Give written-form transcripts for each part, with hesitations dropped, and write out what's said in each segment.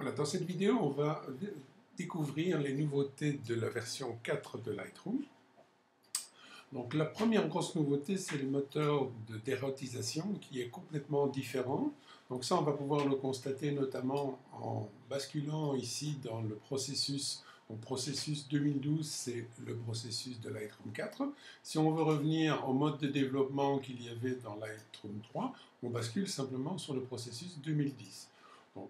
Voilà, dans cette vidéo, on va découvrir les nouveautés de la version 4 de Lightroom. Donc la première grosse nouveauté, c'est le moteur de dérotisation qui est complètement différent. Donc ça, on va pouvoir le constater notamment en basculant ici dans le processus. Donc processus 2012, c'est le processus de Lightroom 4. Si on veut revenir au mode de développement qu'il y avait dans Lightroom 3, on bascule simplement sur le processus 2010. Donc,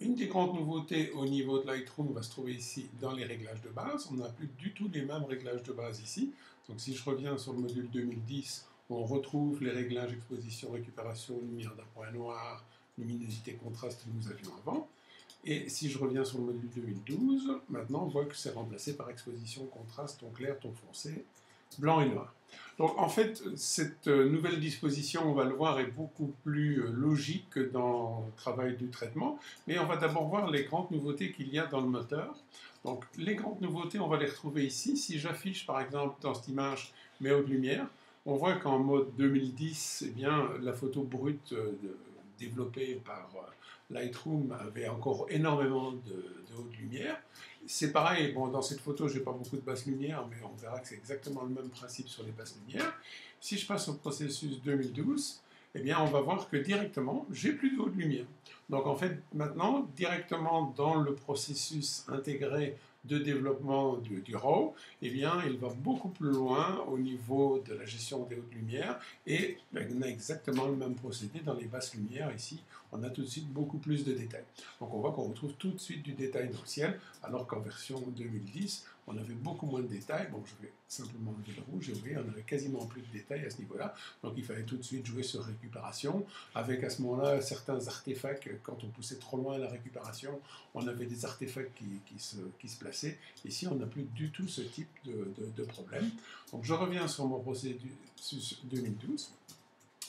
une des grandes nouveautés au niveau de Lightroom va se trouver ici dans les réglages de base. On n'a plus du tout les mêmes réglages de base ici. Donc si je reviens sur le module 2010, on retrouve les réglages exposition, récupération, lumière d'un point noir, luminosité, contraste que nous avions avant. Et si je reviens sur le module 2012, maintenant on voit que c'est remplacé par exposition, contraste, ton clair, ton foncé, blanc et noir. Donc en fait, cette nouvelle disposition, on va le voir, est beaucoup plus logique dans le travail du traitement, mais on va d'abord voir les grandes nouveautés qu'il y a dans le moteur. Donc les grandes nouveautés, on va les retrouver ici. Si j'affiche par exemple dans cette image mes hautes lumières, on voit qu'en mode 2010, eh bien, la photo brute développée par Lightroom avait encore énormément de haute lumière. C'est pareil, bon, dans cette photo, je n'ai pas beaucoup de basse lumière, mais on verra que c'est exactement le même principe sur les basses lumières. Si je passe au processus 2012, eh bien, on va voir que directement, j'ai plus de haute lumière. Donc en fait, maintenant, directement dans le processus intégré de développement du RAW, eh bien, il va beaucoup plus loin au niveau de la gestion des hautes lumières et on a exactement le même procédé dans les basses lumières. Ici, on a tout de suite beaucoup plus de détails. Donc on voit qu'on retrouve tout de suite du détail dans le ciel, alors qu'en version 2010, on avait beaucoup moins de détails. Bon, je vais simplement enlever le rouge, et vous voyez, on avait quasiment plus de détails à ce niveau-là. Donc il fallait tout de suite jouer sur récupération, avec à ce moment-là certains artefacts. Quand on poussait trop loin la récupération, on avait des artefacts qui se plaçaient. Ici, on n'a plus du tout ce type de problème. Donc je reviens sur mon processus 2012,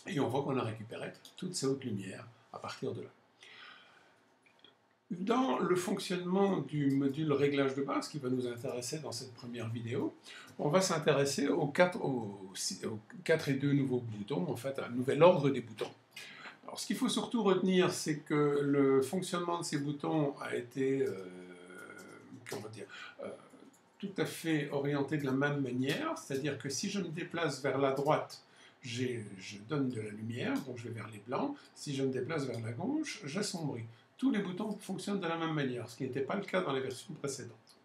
et on voit qu'on a récupéré toutes ces hautes lumières à partir de là. Dans le fonctionnement du module réglage de base qui va nous intéresser dans cette première vidéo, on va s'intéresser aux 4 et 2 nouveaux boutons, en fait, à un nouvel ordre des boutons. Alors, ce qu'il faut surtout retenir, c'est que le fonctionnement de ces boutons a été comment dire, tout à fait orienté de la même manière, c'est-à-dire que si je me déplace vers la droite, je donne de la lumière, donc je vais vers les blancs. Si je me déplace vers la gauche, j'assombris. Tous les boutons fonctionnent de la même manière, ce qui n'était pas le cas dans les versions précédentes.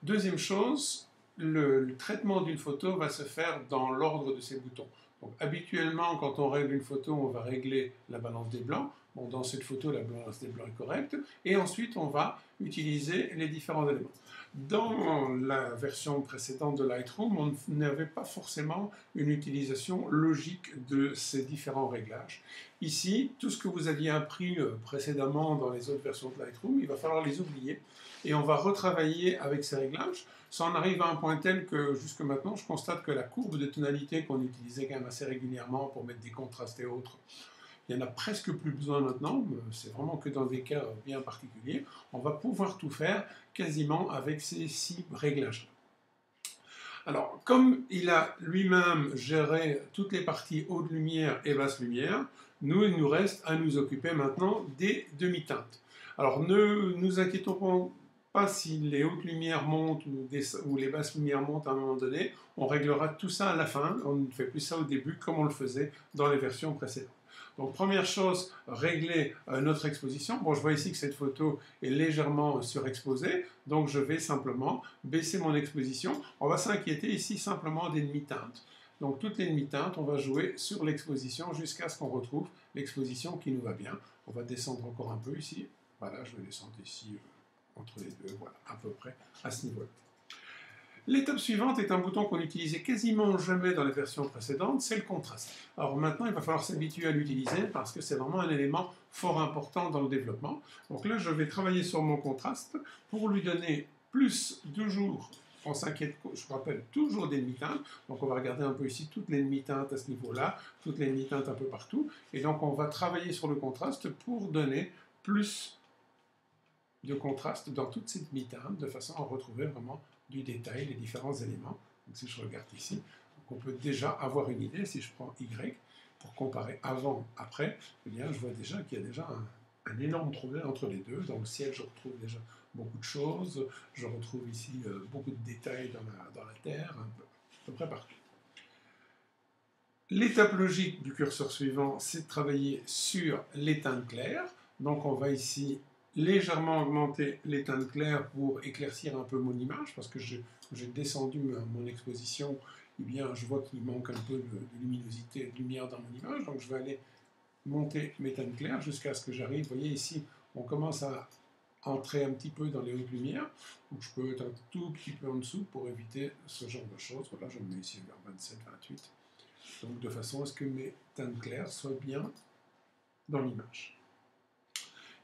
Deuxième chose, le traitement d'une photo va se faire dans l'ordre de ces boutons. Donc, habituellement, quand on règle une photo, on va régler la balance des blancs. Bon, dans cette photo, la balance des blancs est correcte. Et ensuite, on va utiliser les différents éléments. Dans la version précédente de Lightroom, on n'avait pas forcément une utilisation logique de ces différents réglages. Ici, tout ce que vous aviez appris précédemment dans les autres versions de Lightroom, il va falloir les oublier. Et on va retravailler avec ces réglages. Ça en arrive à un point tel que jusque maintenant, je constate que la courbe de tonalité qu'on utilisait quand même assez régulièrement pour mettre des contrastes et autres, il n'y en a presque plus besoin maintenant, c'est vraiment que dans des cas bien particuliers. On va pouvoir tout faire quasiment avec ces 6 réglages. Alors, comme il a lui-même géré toutes les parties haute lumière et basse lumière, il nous reste à nous occuper maintenant des demi-teintes. Alors, ne nous inquiétons pas si les hautes lumières montent ou les basses lumières montent à un moment donné. On réglera tout ça à la fin. On ne fait plus ça au début comme on le faisait dans les versions précédentes. Donc première chose, régler notre exposition. Bon, je vois ici que cette photo est légèrement surexposée, donc je vais simplement baisser mon exposition. On va s'inquiéter ici simplement des demi-teintes. Donc toutes les demi-teintes, on va jouer sur l'exposition jusqu'à ce qu'on retrouve l'exposition qui nous va bien. On va descendre encore un peu ici. Voilà, je vais descendre ici entre les deux, voilà, à peu près à ce niveau-là. L'étape suivante est un bouton qu'on n'utilisait quasiment jamais dans les versions précédentes, c'est le contraste. Alors maintenant, il va falloir s'habituer à l'utiliser parce que c'est vraiment un élément fort important dans le développement. Donc là, je vais travailler sur mon contraste pour lui donner plus de jours. On s'inquiète, je vous rappelle, toujours des demi-teintes. Donc on va regarder un peu ici toutes les demi-teintes à ce niveau-là, toutes les demi-teintes un peu partout. Et donc on va travailler sur le contraste pour donner plus de contraste dans toutes ces demi-teintes, de façon à retrouver vraiment du détail, les différents éléments. Donc si je regarde ici, on peut déjà avoir une idée. Si je prends Y pour comparer avant, après, eh bien, je vois déjà qu'il y a déjà un un énorme problème entre les deux. Dans le ciel, je retrouve déjà beaucoup de choses. Je retrouve ici beaucoup de détails dans la terre, à peu près partout. L'étape logique du curseur suivant, c'est de travailler sur les teintes claires. Donc on va ici légèrement augmenter les teintes claires pour éclaircir un peu mon image, parce que j'ai descendu mon exposition, eh bien je vois qu'il manque un peu de luminosité et de lumière dans mon image, donc je vais aller monter mes teintes claires jusqu'à ce que j'arrive. Vous voyez ici, on commence à entrer un petit peu dans les hautes lumières, donc je peux être un tout petit peu en dessous pour éviter ce genre de choses. Voilà, je me mets ici vers 27, 28. Donc de façon à ce que mes teintes claires soient bien dans l'image.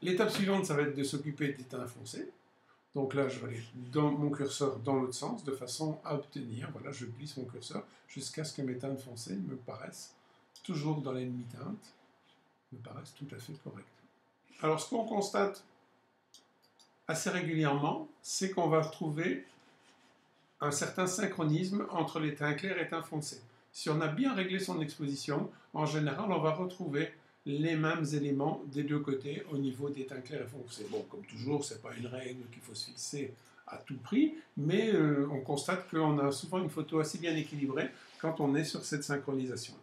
L'étape suivante, ça va être de s'occuper des teints foncés. Donc là, je vais aller dans mon curseur dans l'autre sens, de façon à obtenir, voilà, je glisse mon curseur jusqu'à ce que mes teintes foncées me paraissent toujours dans la demi-teinte, me paraissent tout à fait correctes. Alors ce qu'on constate assez régulièrement, c'est qu'on va retrouver un certain synchronisme entre les teints clairs et teints foncés. Si on a bien réglé son exposition, en général, on va retrouver les mêmes éléments des deux côtés au niveau des teints clairs et foncés. Bon, comme toujours, ce n'est pas une règle qu'il faut se fixer à tout prix, mais on constate qu'on a souvent une photo assez bien équilibrée quand on est sur cette synchronisation.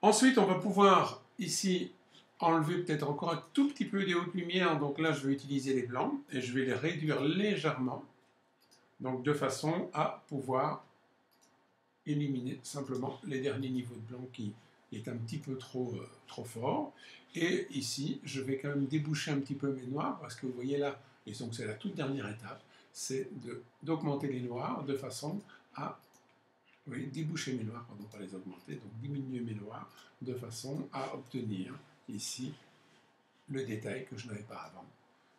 Ensuite, on va pouvoir ici enlever peut-être encore un tout petit peu des hautes lumières. Donc là, je vais utiliser les blancs et je vais les réduire légèrement, donc de façon à pouvoir éliminer simplement les derniers niveaux de blanc qui est un petit peu trop fort. Et ici, je vais quand même déboucher un petit peu mes noirs, parce que vous voyez là, et donc c'est la toute dernière étape, c'est d'augmenter les noirs de façon à déboucher mes noirs, pardon, pas les augmenter, donc diminuer mes noirs de façon à obtenir ici le détail que je n'avais pas avant.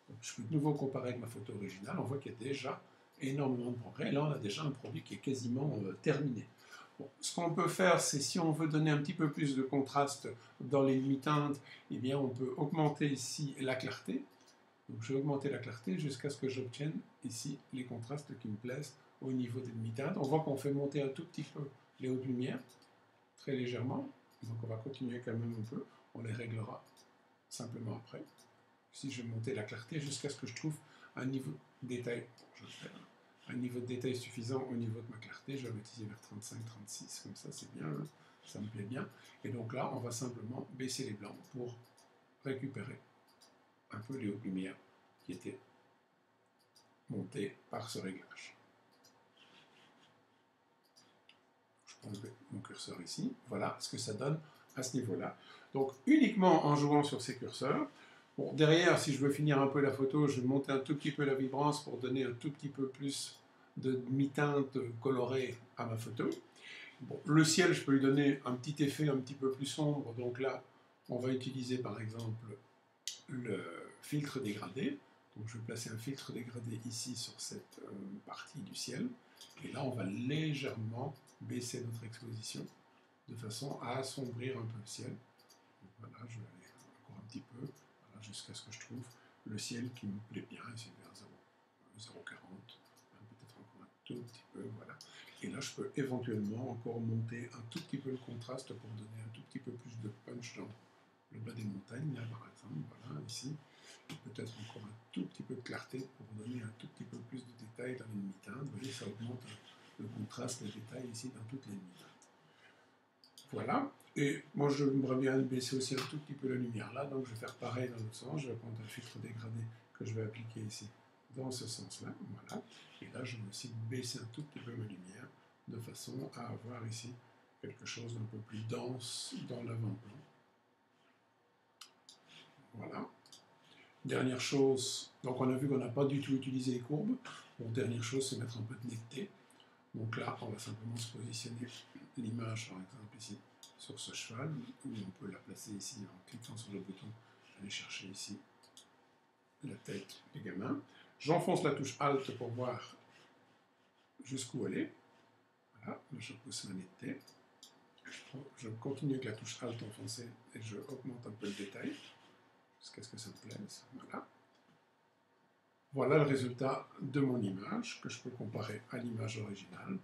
Donc, je peux de nouveau comparer avec ma photo originale, on voit qu'il y a déjà énormément de progrès. Là, on a déjà un produit qui est quasiment terminé. Bon, ce qu'on peut faire, c'est si on veut donner un petit peu plus de contraste dans les demi-teintes, eh bien, on peut augmenter ici la clarté. Donc, je vais augmenter la clarté jusqu'à ce que j'obtienne ici les contrastes qui me plaisent au niveau des demi-teintes. On voit qu'on fait monter un tout petit peu les hautes lumières, très légèrement. Donc, on va continuer quand même un peu. On les réglera simplement après. Ici, je vais monter la clarté jusqu'à ce que je trouve un niveau de détail. Je vais faire un niveau de détail suffisant au niveau de ma clarté. Je vais utiliser vers 35, 36, comme ça, c'est bien, hein, ça me plaît bien. Et donc là, on va simplement baisser les blancs pour récupérer un peu les hautes lumières qui étaient montées par ce réglage. Je peux enlever mon curseur ici. Voilà ce que ça donne à ce niveau-là. Donc uniquement en jouant sur ces curseurs. Bon, derrière, si je veux finir un peu la photo, je vais monter un tout petit peu la vibrance pour donner un tout petit peu plus de mi-teinte colorée à ma photo. Bon, le ciel, je peux lui donner un petit effet un petit peu plus sombre. Donc là, on va utiliser par exemple le filtre dégradé. Donc je vais placer un filtre dégradé ici sur cette partie du ciel. Et là, on va légèrement baisser notre exposition de façon à assombrir un peu le ciel. Donc voilà, je vais aller encore un petit peu, voilà, jusqu'à ce que je trouve le ciel qui me plaît bien, ici vers 0,40, peut-être encore un tout petit peu, voilà. Et là, je peux éventuellement encore monter un tout petit peu le contraste pour donner un tout petit peu plus de punch dans le bas des montagnes, là, par exemple, voilà, ici. Peut-être encore un tout petit peu de clarté pour donner un tout petit peu plus de détails dans les demi-teintes. Vous voyez, ça augmente le contraste, les détails ici dans toutes les demi-teintes. Voilà. Et moi, j'aimerais bien baisser aussi un tout petit peu la lumière là, donc je vais faire pareil dans l'autre sens. Je vais prendre un filtre dégradé que je vais appliquer ici dans ce sens-là. Voilà. Et là, je vais aussi baisser un tout petit peu ma lumière de façon à avoir ici quelque chose d'un peu plus dense dans l'avant-plan. Voilà. Dernière chose, donc on a vu qu'on n'a pas du tout utilisé les courbes. Bon, dernière chose, c'est mettre un peu de netteté. Donc là, on va simplement se positionner l'image, par exemple, ici, sur ce cheval, ou on peut la placer ici en cliquant sur le bouton, aller chercher ici la tête du gamin. J'enfonce la touche Alt pour voir jusqu'où elle est. Voilà, je pousse ma netteté. Je continue avec la touche Alt enfoncée et je augmente un peu le détail, jusqu'à ce que ça me plaise. Voilà. Voilà le résultat de mon image, que je peux comparer à l'image originale.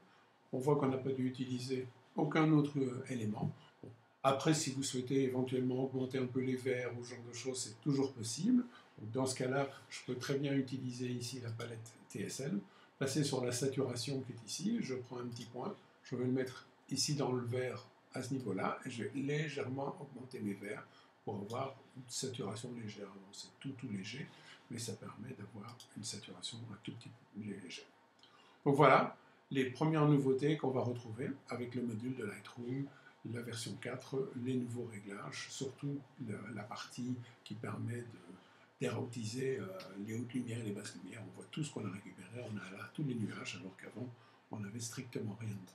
On voit qu'on n'a pas dû utiliser aucun autre élément. Bon, Après, si vous souhaitez éventuellement augmenter un peu les verts ou ce genre de choses, c'est toujours possible. Donc, dans ce cas-là, je peux très bien utiliser ici la palette TSL, passer sur la saturation qui est ici, je prends un petit point, je vais le mettre ici dans le vert à ce niveau-là, et je vais légèrement augmenter mes verts pour avoir une saturation légère. Donc, c'est tout léger, mais ça permet d'avoir une saturation un tout petit peu légère. Donc voilà les premières nouveautés qu'on va retrouver avec le module de Lightroom, la version 4, les nouveaux réglages, surtout la partie qui permet d'érotiser les hautes lumières et les basses lumières. On voit tout ce qu'on a récupéré, on a là tous les nuages, alors qu'avant, on n'avait strictement rien dedans.